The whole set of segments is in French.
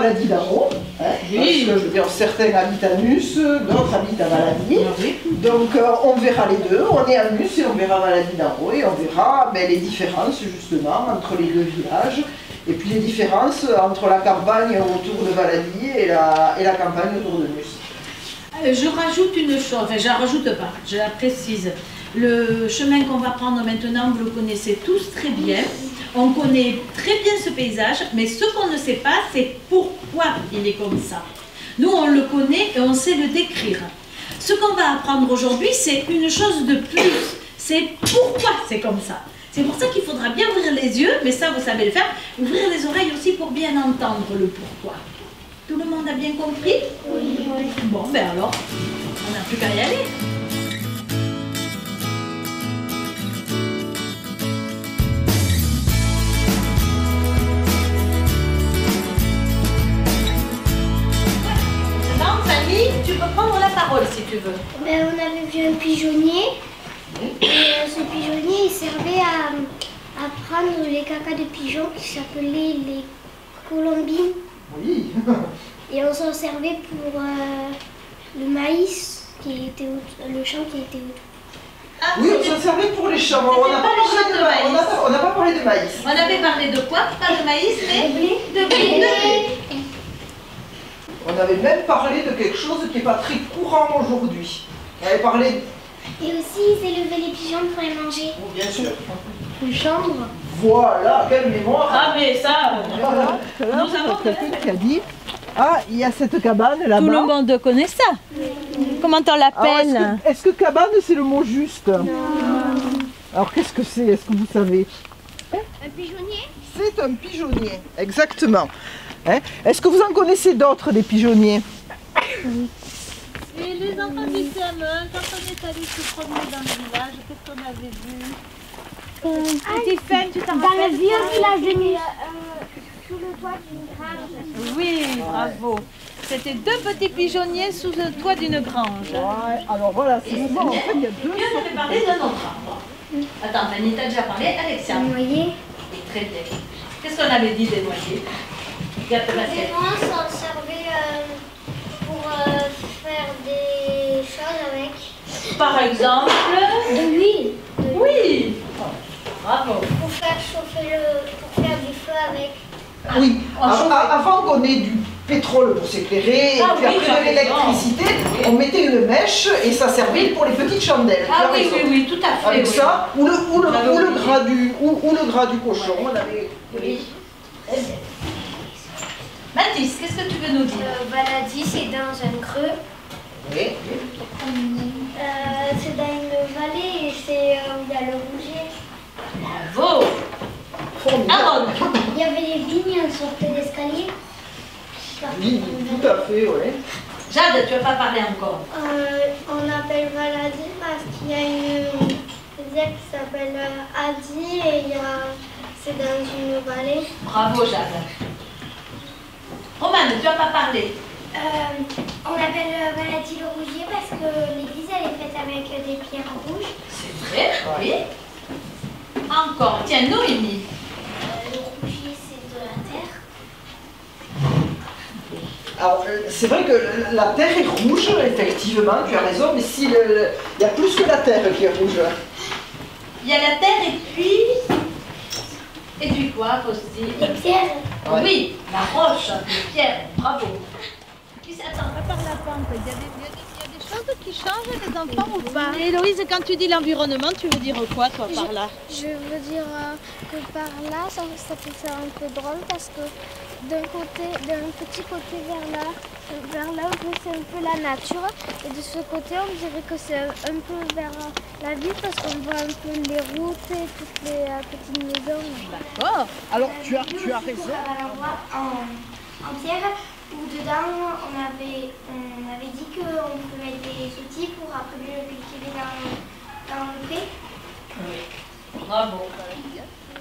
Valady d'Arro, hein, oui. Parce que je veux dire, certains habitent à Nus, d'autres habitent à Valady. Oui. Donc on verra les deux, on est à Nus et on verra Valady d'Arro et on verra les différences justement entre les deux villages et puis les différences entre la campagne autour de Valady et la campagne autour de Nus. Je rajoute une chose, enfin je la rajoute pas, je la précise. Le chemin qu'on va prendre maintenant, vous le connaissez tous très bien. On connaît très bien ce paysage, mais ce qu'on ne sait pas, c'est pourquoi il est comme ça. Nous, on le connaît et on sait le décrire. Ce qu'on va apprendre aujourd'hui, c'est une chose de plus. C'est pourquoi c'est comme ça. C'est pour ça qu'il faudra bien ouvrir les yeux, mais ça, vous savez le faire. Ouvrir les oreilles aussi pour bien entendre le pourquoi. Tout le monde a bien compris? Oui. Bon, ben alors, on n'a plus qu'à y aller. Tu peux prendre la parole si tu veux. Ben, on avait vu un pigeonnier. Et ce pigeonnier, il servait à prendre les cacas de pigeons qui s'appelaient les colombines. Oui. Et on s'en servait pour le maïs, le champ qui était autour. Ah, oui, on s'en servait pour les champs. On n'a pas parlé de maïs. On avait parlé de quoi? Pas de maïs, mais de blé. On avait même parlé de quelque chose qui n'est pas très courant aujourd'hui. On avait parlé... Et aussi, ils élevaient les pigeons pour les manger. Oh, bien sûr. Une chambre. Voilà, quelle mémoire. Ah mais ça, voilà. Nous avons quelqu'un qui a dit, ah, il y a cette cabane là-bas. Tout le monde connaît ça. Comment on l'appelle? Est-ce que cabane, c'est le mot juste? Non. Alors, qu'est-ce que c'est? Est-ce que vous savez? Un pigeonnier? C'est un pigeonnier, exactement. Hein? Est-ce que vous en connaissez d'autres, des pigeonniers? Oui. Et les enfants du CM1, quand on est allé se promener dans le village, qu'est-ce qu'on avait vu? Stéphane, tu t'en rappelles? Dans le vieux village de Nus. Sous le toit d'une grange. Oui, bravo. C'était deux petits pigeonniers sous le toit d'une grange. Ouais, alors voilà, c'est souvent, en fait, il y a deux... On avait parlé d'un autre arbre. Attends, Fanny, t'as déjà parlé, Alexia? Des noyers. Très bien. Qu'est-ce qu'on avait dit des noyers? Les branches, on servait pour faire des choses avec. Par exemple? De l'huile. Oui. Bravo. Pour faire chauffer pour faire du feu avec. Oui, avant qu'on ait du pétrole pour s'éclairer, et puis après de l'électricité, on mettait une mèche et ça servait pour les petites chandelles. Ah oui, oui, oui, tout à fait. Avec ça, ou le gras du cochon, on avait... Oui. Mathis, qu'est-ce que tu veux nous dire? Valady, c'est dans un creux. Oui. C'est dans une vallée et c'est où il y a le rougier. Bravo. Aaron. Il y avait les vignes, on sortait d'escalier. Oui, tout à fait, oui. Jade, tu n'as pas parlé encore. On appelle Valady parce qu'il y a une rivière qui s'appelle Adi et c'est dans une vallée. Bravo Jade. Romane, tu n'as pas parlé. On appelle Valady le rougier parce que l'église elle est faite avec des pierres rouges. C'est vrai, oui. Encore. Tiens, Noémie. Le rougier c'est de la terre. Alors, c'est vrai que la terre est rouge, effectivement, tu as raison, mais il y a plus que la terre qui est rouge. Il y a la terre et puis quoi aussi? Les pierres. Ouais. Oui, la roche, les pierres, bravo. Attends, À part la pente, il y a des choses qui changent les enfants ou pas? Et Héloïse, quand tu dis l'environnement, tu veux dire quoi toi par là? Je veux dire que par là, ça peut faire un peu drôle parce que d'un petit côté vers là, c'est un peu la nature et de ce côté, on dirait que c'est un peu vers la ville parce qu'on voit un peu les routes et toutes les petites maisons. D'accord. Alors, tu as raison. En pierre, où dedans, on avait dit qu'on pouvait mettre des outils pour après le cultiver dans le pré. oui. Bravo.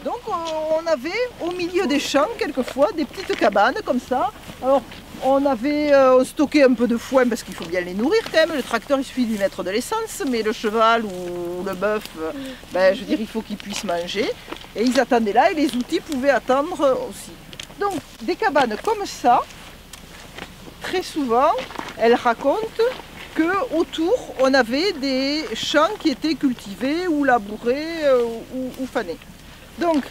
Donc, on avait au milieu des champs, quelquefois, des petites cabanes comme ça. Alors, on avait stocké un peu de foin parce qu'il faut bien les nourrir quand même. Le tracteur, il suffit de lui mettre de l'essence, mais le cheval ou le bœuf, je veux dire, il faut qu'ils puissent manger. Et ils attendaient là et les outils pouvaient attendre aussi. Donc, des cabanes comme ça, très souvent, elle raconte qu'autour, on avait des champs qui étaient cultivés ou labourés ou fanés. Donc,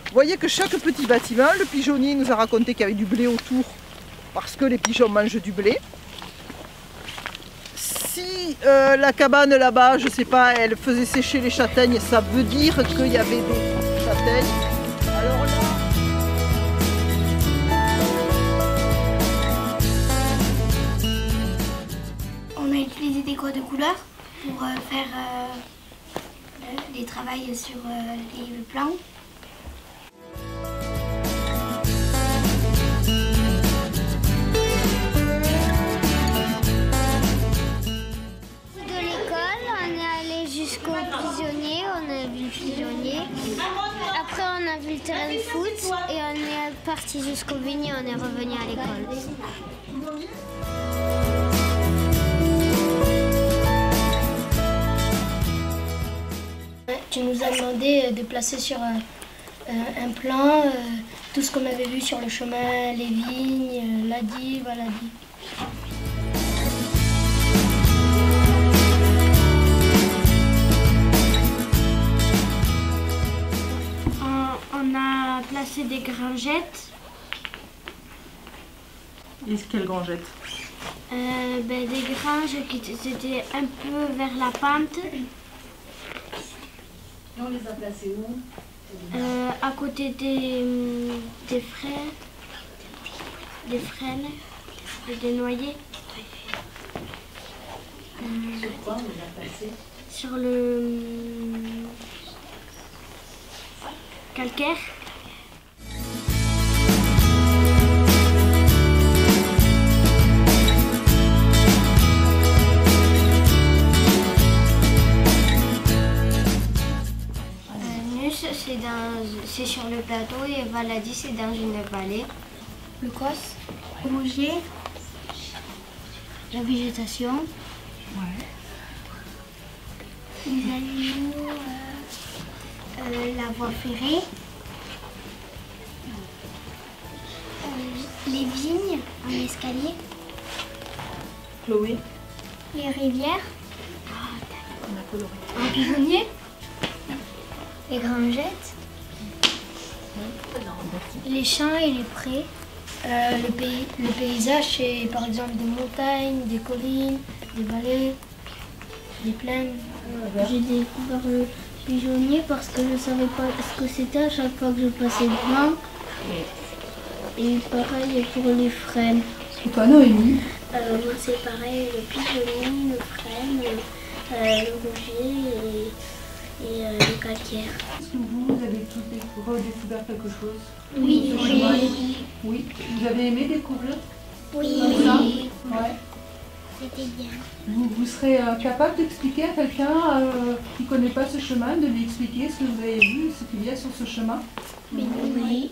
vous voyez que chaque petit bâtiment, le pigeonnier nous a raconté qu'il y avait du blé autour parce que les pigeons mangent du blé. Si la cabane là-bas, je ne sais pas, elle faisait sécher les châtaignes, ça veut dire qu'il y avait des châtaignes. Alors là, on a utilisé des codes de couleurs pour faire des travails sur les plans. De l'école, on est allé jusqu'au pigeonnier, on a vu le pigeonnier. Après, on a vu le terrain de foot et on est parti jusqu'au vignes et on est revenu à l'école. Tu nous as demandé de placer sur un plan tout ce qu'on avait vu sur le chemin, les vignes, la dive, la dive. On a placé des grangettes. et quelle grangette? Des granges qui étaient un peu vers la pente. Et on les a placés où? À côté des frênes et des noyers. Sur quoi on les a placés? Sur le calcaire. C'est sur le plateau et Valadi c'est dans une vallée. Le cos, Rouget, la végétation, les animaux, la voie ferrée, les vignes en escalier, Chloé, les rivières, en pigeonnier, les grangettes, les champs et les prés. Le paysage, c'est par exemple des montagnes, des collines, des vallées, des plaines. J'ai découvert le pigeonnier parce que je ne savais pas ce que c'était à chaque fois que je passais devant. Et pareil pour les frênes. et toi Noémie? Moi c'est pareil, le pigeonnier, le frêne, le rouget et le calcaire. Est-ce que vous avez tous redécouvert quelque chose? Oui. Oui. Vous avez aimé découvrir Oui. Ouais. C'était bien. Vous serez capable d'expliquer à quelqu'un qui ne connaît pas ce chemin, de lui expliquer ce que vous avez vu, ce qu'il y a sur ce chemin? Oui.